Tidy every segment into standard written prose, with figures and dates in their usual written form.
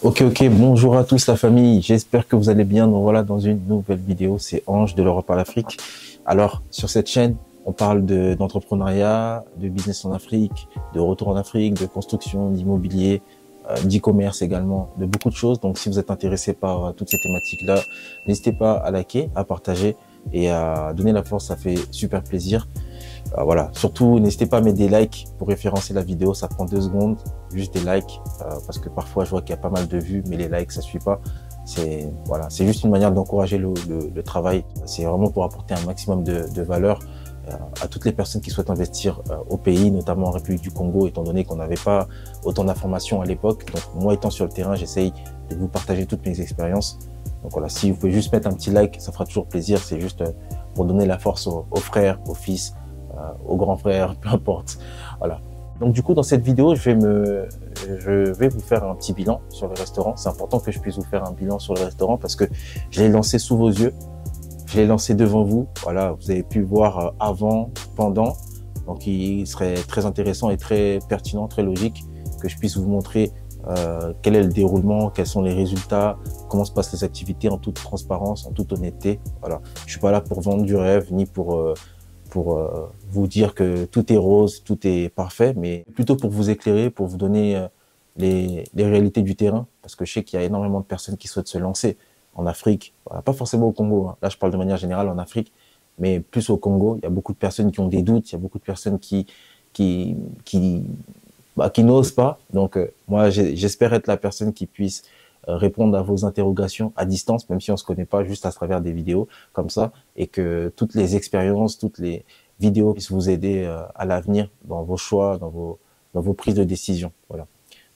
Ok, bonjour à tous la famille, j'espère que vous allez bien. Donc voilà, dans une nouvelle vidéo, c'est Ange de l'Europe à l'Afrique. Alors, sur cette chaîne, on parle d'entrepreneuriat, de business en Afrique, de retour en Afrique, de construction, d'immobilier, d'e-commerce également, de beaucoup de choses. Donc si vous êtes intéressé par toutes ces thématiques-là, n'hésitez pas à liker, à partager et à donner la force, ça fait super plaisir. Voilà, surtout n'hésitez pas à mettre des likes pour référencer la vidéo, ça prend 2 secondes, juste des likes, parce que parfois je vois qu'il y a pas mal de vues, mais les likes ça suit pas. C'est voilà, c'est juste une manière d'encourager le travail. C'est vraiment pour apporter un maximum de valeur à toutes les personnes qui souhaitent investir au pays, notamment en République du Congo, étant donné qu'on n'avait pas autant d'informations à l'époque. Donc moi étant sur le terrain, j'essaye de vous partager toutes mes expériences. Donc voilà, si vous pouvez juste mettre un petit like, ça fera toujours plaisir. C'est juste pour donner la force aux frères, aux fils, aux grands frères, peu importe. Voilà. Donc du coup, dans cette vidéo, je vais vous faire un petit bilan sur le restaurant. C'est important que je puisse vous faire un bilan sur le restaurant parce que je l'ai lancé sous vos yeux. Je l'ai lancé devant vous. Voilà, vous avez pu voir avant, pendant. Donc il serait très intéressant et très pertinent, très logique que je puisse vous montrer quel est le déroulement, quels sont les résultats, comment se passent les activités en toute transparence, en toute honnêteté. Voilà, je suis pas là pour vendre du rêve ni pour vous dire que tout est rose, tout est parfait, mais plutôt pour vous éclairer, pour vous donner les réalités du terrain, parce que je sais qu'il y a énormément de personnes qui souhaitent se lancer en Afrique, voilà, pas forcément au Congo, hein. Là je parle de manière générale en Afrique, mais plus au Congo. Il y a beaucoup de personnes qui ont des doutes, il y a beaucoup de personnes qui, qui, qui n'osent pas. Donc moi j'espère être la personne qui puisse répondre à vos interrogations à distance, même si on se connaît pas, juste à travers des vidéos comme ça, et que toutes les expériences, toutes les vidéos puissent vous aider à l'avenir dans vos choix, dans vos prises de décision. Voilà.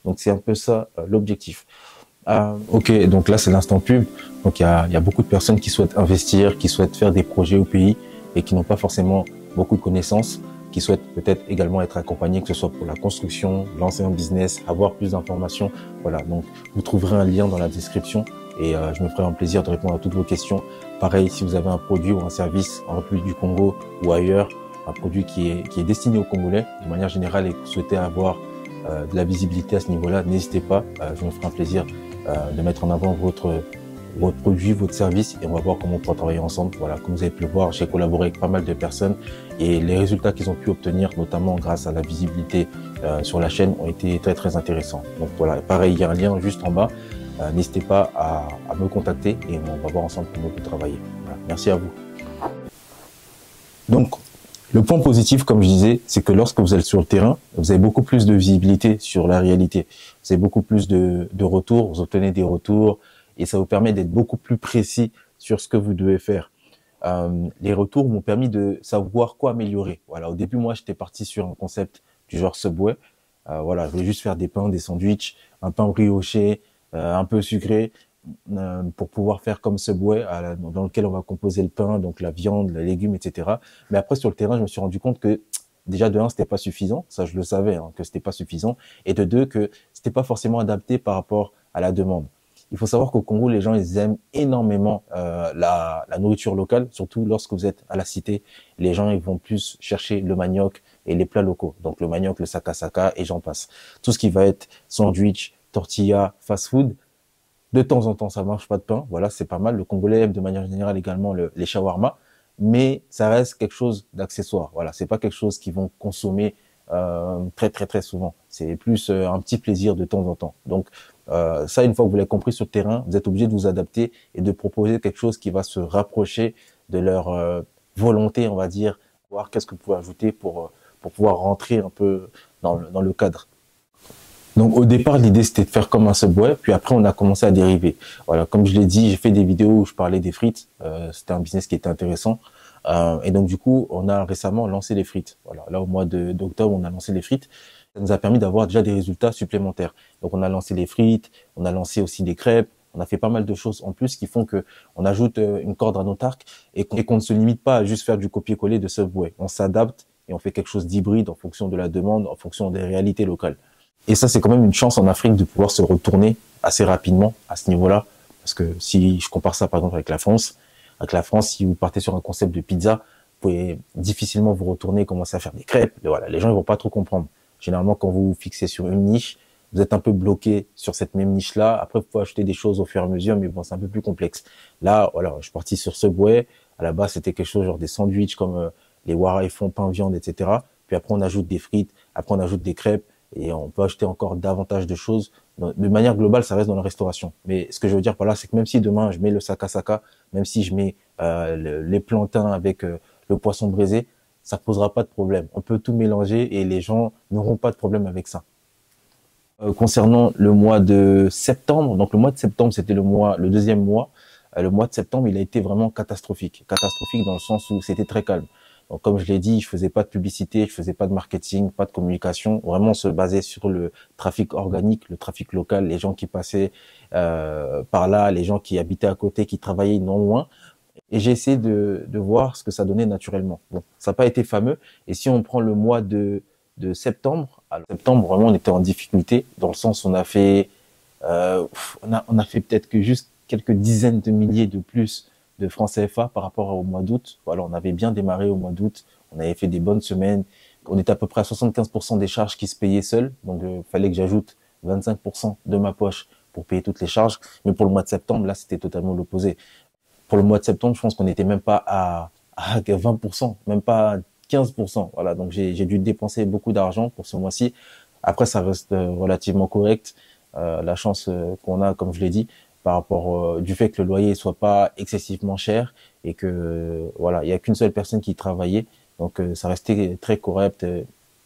Donc c'est un peu ça l'objectif. Ok, donc là c'est l'instant pub. Donc il y a beaucoup de personnes qui souhaitent investir, qui souhaitent faire des projets au pays et qui n'ont pas forcément beaucoup de connaissances, qui souhaitent peut-être également être accompagnés, que ce soit pour la construction, lancer un business, avoir plus d'informations. Voilà, donc vous trouverez un lien dans la description et je me ferai un plaisir de répondre à toutes vos questions. Pareil, si vous avez un produit ou un service en République du Congo ou ailleurs, un produit qui est destiné aux Congolais de manière générale et que vous souhaitez avoir de la visibilité à ce niveau-là, n'hésitez pas, je me ferai un plaisir de mettre en avant votre produit, votre service et on va voir comment on pourra travailler ensemble. Voilà, comme vous avez pu le voir, j'ai collaboré avec pas mal de personnes et les résultats qu'ils ont pu obtenir, notamment grâce à la visibilité sur la chaîne, ont été très très intéressants. Donc voilà, pareil, il y a un lien juste en bas. N'hésitez pas à me contacter et on va voir ensemble comment on peut travailler. Voilà, merci à vous. Donc, le point positif, comme je disais, c'est que lorsque vous êtes sur le terrain, vous avez beaucoup plus de visibilité sur la réalité. Vous avez beaucoup plus de retours, vous obtenez des retours et ça vous permet d'être beaucoup plus précis sur ce que vous devez faire. Les retours m'ont permis de savoir quoi améliorer. Voilà, au début, moi, j'étais parti sur un concept du genre Subway. Voilà, je voulais juste faire des pains, des sandwichs, un pain brioché, un peu sucré, pour pouvoir faire comme Subway, dans lequel on va composer le pain, donc la viande, les légumes, etc. Mais après, sur le terrain, je me suis rendu compte que déjà de un, c'était pas suffisant, ça je le savais, hein, que c'était pas suffisant, et de deux, que c'était pas forcément adapté par rapport à la demande. Il faut savoir qu'au Congo, les gens ils aiment énormément la nourriture locale, surtout lorsque vous êtes à la cité. Les gens ils vont plus chercher le manioc et les plats locaux, donc le manioc, le saka et j'en passe. Tout ce qui va être sandwich, tortilla, fast-food. De temps en temps, ça marche pas de pain. Voilà, c'est pas mal. Le Congolais aime de manière générale également les shawarma, mais ça reste quelque chose d'accessoire. Voilà, c'est pas quelque chose qu'ils vont consommer très très très souvent. C'est plus un petit plaisir de temps en temps. Donc ça, une fois que vous l'avez compris sur le terrain, vous êtes obligé de vous adapter et de proposer quelque chose qui va se rapprocher de leur volonté, on va dire. Voir qu'est-ce que vous pouvez ajouter pour pouvoir rentrer un peu dans le cadre. Donc au départ, l'idée c'était de faire comme un Subway, puis après on a commencé à dériver. Voilà, comme je l'ai dit, j'ai fait des vidéos où je parlais des frites. C'était un business qui était intéressant. Et donc du coup, on a récemment lancé les frites. Voilà, là au mois d'octobre, on a lancé les frites. Ça nous a permis d'avoir déjà des résultats supplémentaires. Donc on a lancé les frites, on a lancé aussi des crêpes. On a fait pas mal de choses en plus qui font que on ajoute une corde à notre arc et qu'on ne se limite pas à juste faire du copier-coller de Subway. On s'adapte et on fait quelque chose d'hybride en fonction de la demande, en fonction des réalités locales. Et ça, c'est quand même une chance en Afrique de pouvoir se retourner assez rapidement à ce niveau-là. Parce que si je compare ça, par exemple, avec la France, si vous partez sur un concept de pizza, vous pouvez difficilement vous retourner, commencer à faire des crêpes. Et voilà, les gens, ils vont pas trop comprendre. Généralement, quand vous vous fixez sur une niche, vous êtes un peu bloqué sur cette même niche-là. Après, vous pouvez acheter des choses au fur et à mesure, mais bon, c'est un peu plus complexe. Là, voilà, je suis parti sur Subway. À la base, c'était quelque chose genre des sandwichs comme les wara et fond, pain, viande, etc. Puis après, on ajoute des frites, après on ajoute des crêpes et on peut acheter encore davantage de choses. De manière globale, ça reste dans la restauration. Mais ce que je veux dire par là, c'est que même si demain je mets le saka, même si je mets les plantains avec le poisson braisé, ça posera pas de problème. On peut tout mélanger et les gens n'auront pas de problème avec ça. Concernant le mois de septembre, donc le mois de septembre, c'était le deuxième mois. Le mois de septembre, il a été vraiment catastrophique. Catastrophique dans le sens où c'était très calme. Donc, comme je l'ai dit, je faisais pas de publicité, je faisais pas de marketing, pas de communication. Vraiment, on se basait sur le trafic organique, le trafic local, les gens qui passaient par là, les gens qui habitaient à côté, qui travaillaient non loin. Et j'ai essayé de voir ce que ça donnait naturellement. Bon, ça n'a pas été fameux. Et si on prend le mois de septembre, alors septembre, vraiment, on était en difficulté dans le sens où on a fait peut-être que juste quelques dizaines de milliers de plus de francs CFA par rapport au mois d'août. Voilà, on avait bien démarré au mois d'août. On avait fait des bonnes semaines. On était à peu près à 75% des charges qui se payaient seules. Donc, fallait que j'ajoute 25% de ma poche pour payer toutes les charges. Mais pour le mois de septembre, là, c'était totalement l'opposé. Pour le mois de septembre, je pense qu'on n'était même pas à 20%, même pas à 15%. Voilà, donc j'ai dû dépenser beaucoup d'argent pour ce mois-ci. Après, ça reste relativement correct. La chance qu'on a, comme je l'ai dit, par rapport du fait que le loyer soit pas excessivement cher et que voilà, il y a qu'une seule personne qui travaillait, donc ça restait très correct.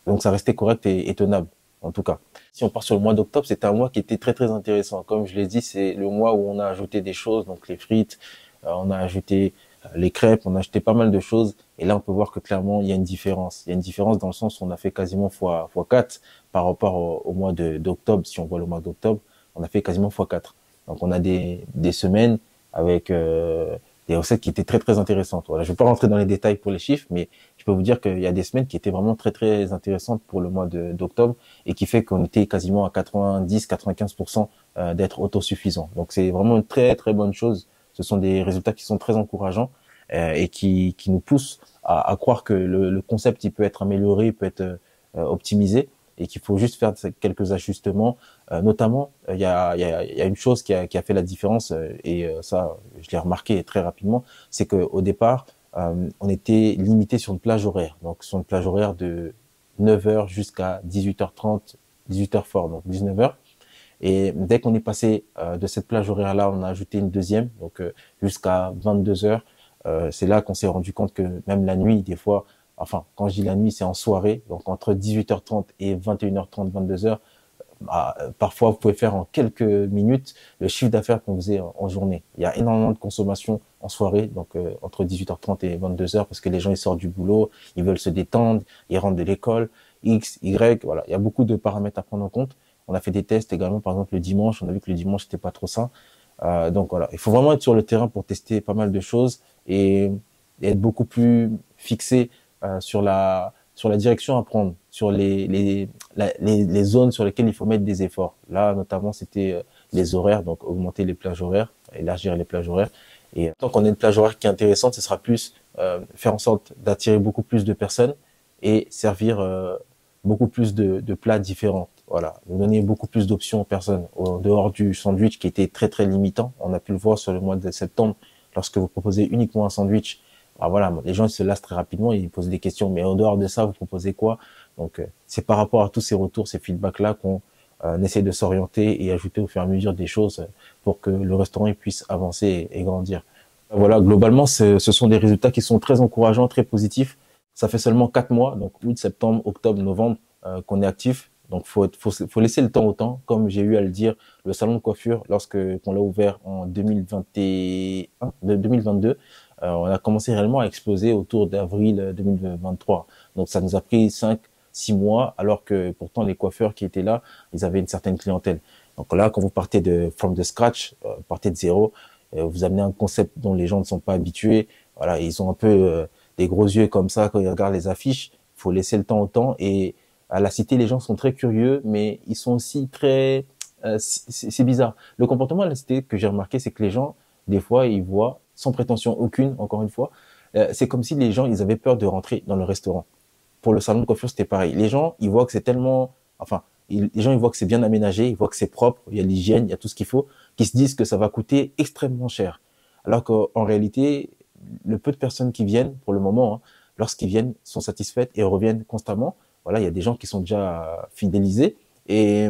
Donc ça restait correct et tenable en tout cas. Si on part sur le mois d'octobre, c'était un mois qui était très très intéressant. Comme je l'ai dit, c'est le mois où on a ajouté des choses, donc les frites, on a ajouté les crêpes, on a acheté pas mal de choses. Et là, on peut voir que clairement, il y a une différence. Il y a une différence dans le sens où on a fait quasiment fois 4 par rapport au mois d'octobre. Si on voit le mois d'octobre, on a fait quasiment fois 4. Donc, on a des semaines avec des recettes qui étaient très, très intéressantes. Voilà, je ne vais pas rentrer dans les détails pour les chiffres, mais je peux vous dire qu'il y a des semaines qui étaient vraiment très, très intéressantes pour le mois d'octobre et qui fait qu'on était quasiment à 90-95% d'être autosuffisant. Donc, c'est vraiment une très, très bonne chose. Ce sont des résultats qui sont très encourageants et qui nous poussent à croire que le concept il peut être amélioré, il peut être optimisé et qu'il faut juste faire quelques ajustements. Notamment, il y a une chose qui a fait la différence et ça, je l'ai remarqué très rapidement, c'est qu'au départ, on était limité sur une plage horaire, donc sur une plage horaire de 9h jusqu'à 18h30, 18h fort, donc 19h. Et dès qu'on est passé de cette plage horaire-là, on a ajouté une deuxième, donc jusqu'à 22 heures. C'est là qu'on s'est rendu compte que même la nuit, des fois, enfin, quand je dis la nuit, c'est en soirée, donc entre 18h30 et 21h30, 22h, parfois vous pouvez faire en quelques minutes le chiffre d'affaires qu'on faisait en journée. Il y a énormément de consommation en soirée, donc entre 18h30 et 22h, parce que les gens ils sortent du boulot, ils veulent se détendre, ils rentrent de l'école, X, Y, voilà. Il y a beaucoup de paramètres à prendre en compte. On a fait des tests également, par exemple le dimanche, on a vu que le dimanche c'était pas trop ça. Donc voilà, il faut vraiment être sur le terrain pour tester pas mal de choses et être beaucoup plus fixé sur la direction à prendre, sur les zones sur lesquelles il faut mettre des efforts. Là, notamment, c'était les horaires, donc augmenter les plages horaires, élargir les plages horaires. Et tant qu'on a une plage horaire qui est intéressante, ce sera plus faire en sorte d'attirer beaucoup plus de personnes et servir beaucoup plus de plats différents. Voilà, nous donner beaucoup plus d'options aux personnes en dehors du sandwich qui était très très limitant. On a pu le voir sur le mois de septembre lorsque vous proposez uniquement un sandwich. Alors voilà, les gens ils se lassent très rapidement, ils posent des questions, mais en dehors de ça, vous proposez quoi? Donc c'est par rapport à tous ces retours, ces feedbacks-là qu'on essaie de s'orienter et ajouter au fur et à mesure des choses pour que le restaurant il puisse avancer et grandir. Voilà, globalement, ce sont des résultats qui sont très encourageants, très positifs. Ça fait seulement 4 mois, donc août, septembre, octobre, novembre, qu'on est actif. Donc faut laisser le temps au temps, comme j'ai eu à le dire, le salon de coiffure lorsque qu'on l'a ouvert en 2021, 2022, on a commencé réellement à exploser autour d'avril 2023. Donc ça nous a pris 5-6 mois, alors que pourtant les coiffeurs qui étaient là, ils avaient une certaine clientèle. Donc là, quand vous partez from the scratch, partez de zéro, vous amenez un concept dont les gens ne sont pas habitués. Voilà, ils ont un peu des gros yeux comme ça quand ils regardent les affiches. Il faut laisser le temps au temps et à la cité, les gens sont très curieux, mais ils sont aussi très... c'est bizarre. Le comportement à la cité que j'ai remarqué, c'est que les gens, des fois, ils voient, sans prétention aucune, encore une fois, c'est comme si les gens, ils avaient peur de rentrer dans le restaurant. Pour le salon de coiffure, c'était pareil. Les gens, ils voient que c'est tellement... Enfin, les gens ils voient que c'est bien aménagé, ils voient que c'est propre, il y a l'hygiène, il y a tout ce qu'il faut, qu'ils se disent que ça va coûter extrêmement cher. Alors qu'en réalité, le peu de personnes qui viennent, pour le moment, hein, lorsqu'ils viennent, sont satisfaites et reviennent constamment. Voilà, il y a des gens qui sont déjà fidélisés et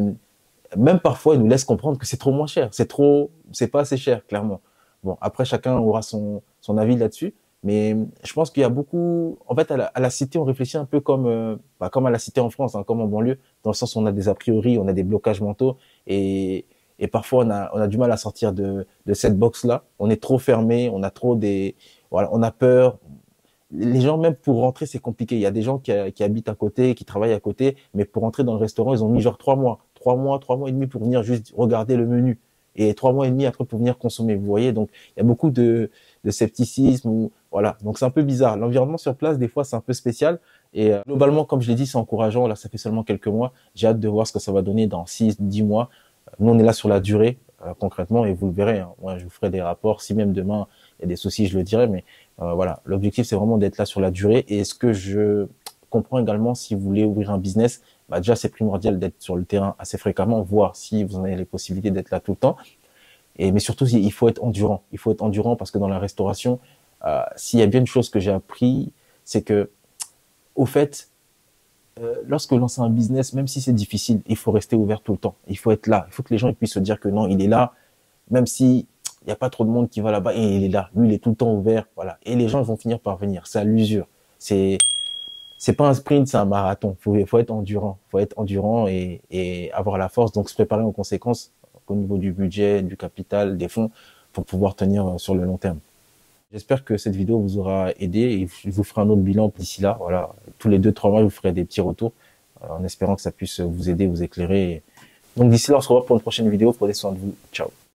même parfois, ils nous laissent comprendre que c'est trop moins cher, c'est pas assez cher, clairement. Bon, après, chacun aura son avis là-dessus, mais je pense qu'il y a beaucoup, en fait, à la cité, on réfléchit un peu comme, comme à la cité en France, hein, comme en banlieue, dans le sens où on a des a priori, on a des blocages mentaux et parfois on a du mal à sortir de cette box-là. On est trop fermé, on a trop voilà, on a peur. Les gens, même pour rentrer, c'est compliqué. Il y a des gens qui habitent à côté, qui travaillent à côté, mais pour rentrer dans le restaurant, ils ont mis genre 3 mois, 3 mois et demi pour venir juste regarder le menu et 3 mois et demi après pour venir consommer. Vous voyez, donc il y a beaucoup de scepticisme ou voilà. Donc c'est un peu bizarre. L'environnement sur place, des fois, c'est un peu spécial. Et globalement, comme je l'ai dit, c'est encourageant. Là, ça fait seulement quelques mois. J'ai hâte de voir ce que ça va donner dans 6, 10 mois. Nous, on est là sur la durée, concrètement, et vous le verrez. Hein. Moi, je vous ferai des rapports. Si même demain, il y a des soucis, je le dirai. Mais voilà, l'objectif, c'est vraiment d'être là sur la durée. Et ce que je comprends également, si vous voulez ouvrir un business, déjà, c'est primordial d'être sur le terrain assez fréquemment, voir si vous en avez les possibilités d'être là tout le temps. Mais surtout, il faut être endurant. Il faut être endurant parce que dans la restauration, s'il y a bien une chose que j'ai appris, c'est que, au fait, lorsque vous lancez un business, même si c'est difficile, il faut rester ouvert tout le temps. Il faut être là. Il faut que les gens puissent se dire que non, il est là, même si il n'y a pas trop de monde qui va là-bas et il est là. Lui, il est tout le temps ouvert, voilà. Et les gens vont finir par venir. C'est à l'usure. C'est pas un sprint, c'est un marathon. Faut être endurant. Faut être endurant et avoir la force. Donc, se préparer en conséquence au niveau du budget, du capital, des fonds, pour pouvoir tenir sur le long terme. J'espère que cette vidéo vous aura aidé et je vous ferai un autre bilan d'ici là. Voilà, tous les 2-3 mois, je vous ferai des petits retours en espérant que ça puisse vous aider, vous éclairer. Donc d'ici là, on se revoit pour une prochaine vidéo. Prenez soin de vous. Ciao.